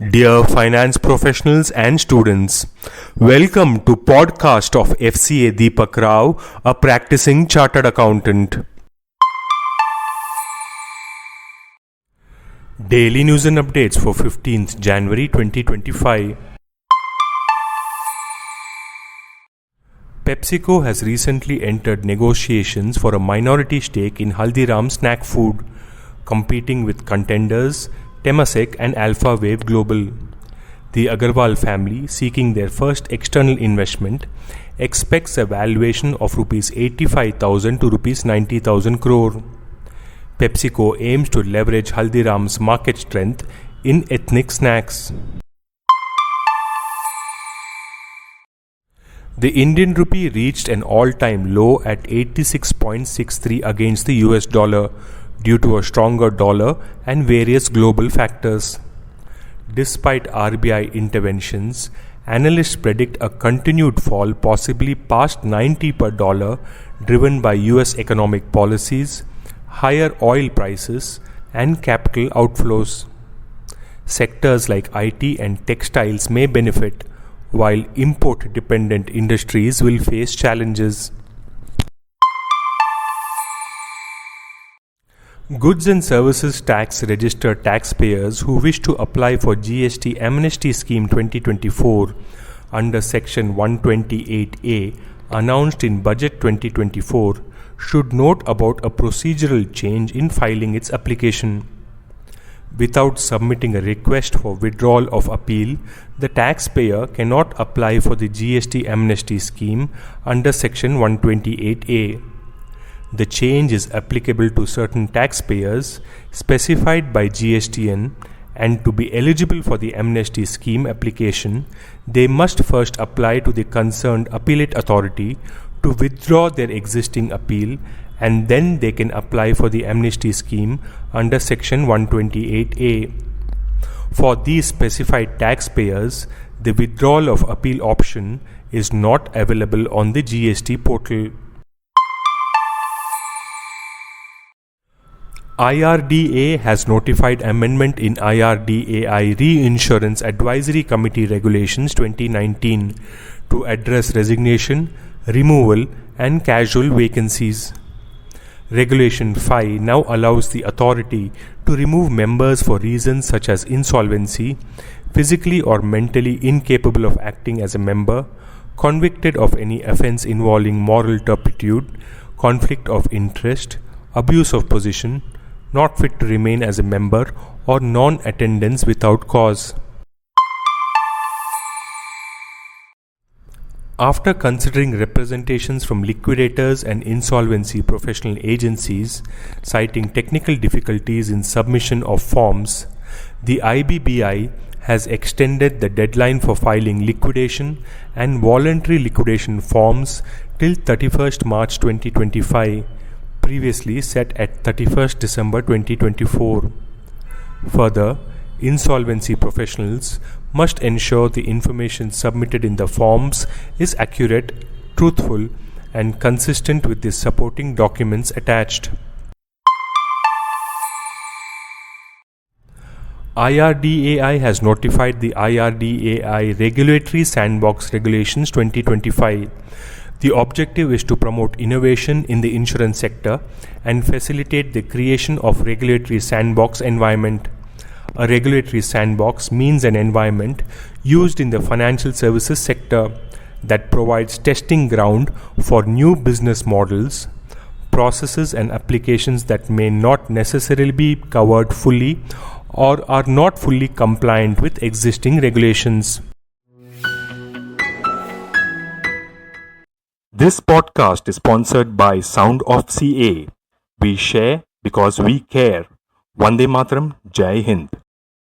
Dear finance professionals and students, welcome to podcast of Fca Deepak Rao, a practicing chartered accountant. Daily news and updates for 15th January 2025. PepsiCo has recently entered negotiations for a minority stake in Haldiram Snacks Food, competing with contenders Temasek and Alpha Wave Global. The Aggarwal family, seeking their first external investment, expects a valuation of rupees 85,000 to rupees 90,000 crore. PepsiCo aims to leverage Haldiram's market strength in ethnic snacks. The Indian rupee reached an all-time low at 86.63 against the US dollar due to a stronger dollar and various global factors. Despite RBI interventions, analysts predict a continued fall, possibly past 90 per dollar, driven by US economic policies, higher oil prices, and capital outflows. Sectors like IT and textiles may benefit, while import-dependent industries will face challenges. Goods and Services Tax registered taxpayers who wish to apply for GST Amnesty Scheme 2024 under Section 128A announced in Budget 2024 should note about a procedural change in filing its application. Without submitting a request for withdrawal of appeal, the taxpayer cannot apply for the GST Amnesty Scheme under Section 128A. The change is applicable to certain taxpayers specified by GSTN, and to be eligible for the amnesty scheme application, they must first apply to the concerned appellate authority to withdraw their existing appeal, and then they can apply for the amnesty scheme under Section 128A. For these specified taxpayers, the withdrawal of appeal option is not available on the GST portal. IRDA has notified amendment in IRDAI Reinsurance Advisory Committee Regulations 2019 to address resignation, removal, and casual vacancies. Regulation 5 now allows the authority to remove members for reasons such as insolvency, physically or mentally incapable of acting as a member, convicted of any offence involving moral turpitude, conflict of interest, abuse of position, not fit to remain as a member, or non-attendance without cause. After considering representations from liquidators and insolvency professional agencies citing technical difficulties in submission of forms, the IBBI has extended the deadline for filing liquidation and voluntary liquidation forms till 31st March 2025. Previously set at 31st December 2024. Further, insolvency professionals must ensure the information submitted in the forms is accurate, truthful, and consistent with the supporting documents attached. IRDAI has notified the IRDAI Regulatory Sandbox Regulations 2025. The objective is to promote innovation in the insurance sector and facilitate the creation of regulatory sandbox environment. A regulatory sandbox means an environment used in the financial services sector that provides testing ground for new business models, processes and applications that may not necessarily be covered fully or are not fully compliant with existing regulations. This podcast is sponsored by Sound of CA. We share because we care. Vande Mataram, Jai Hind.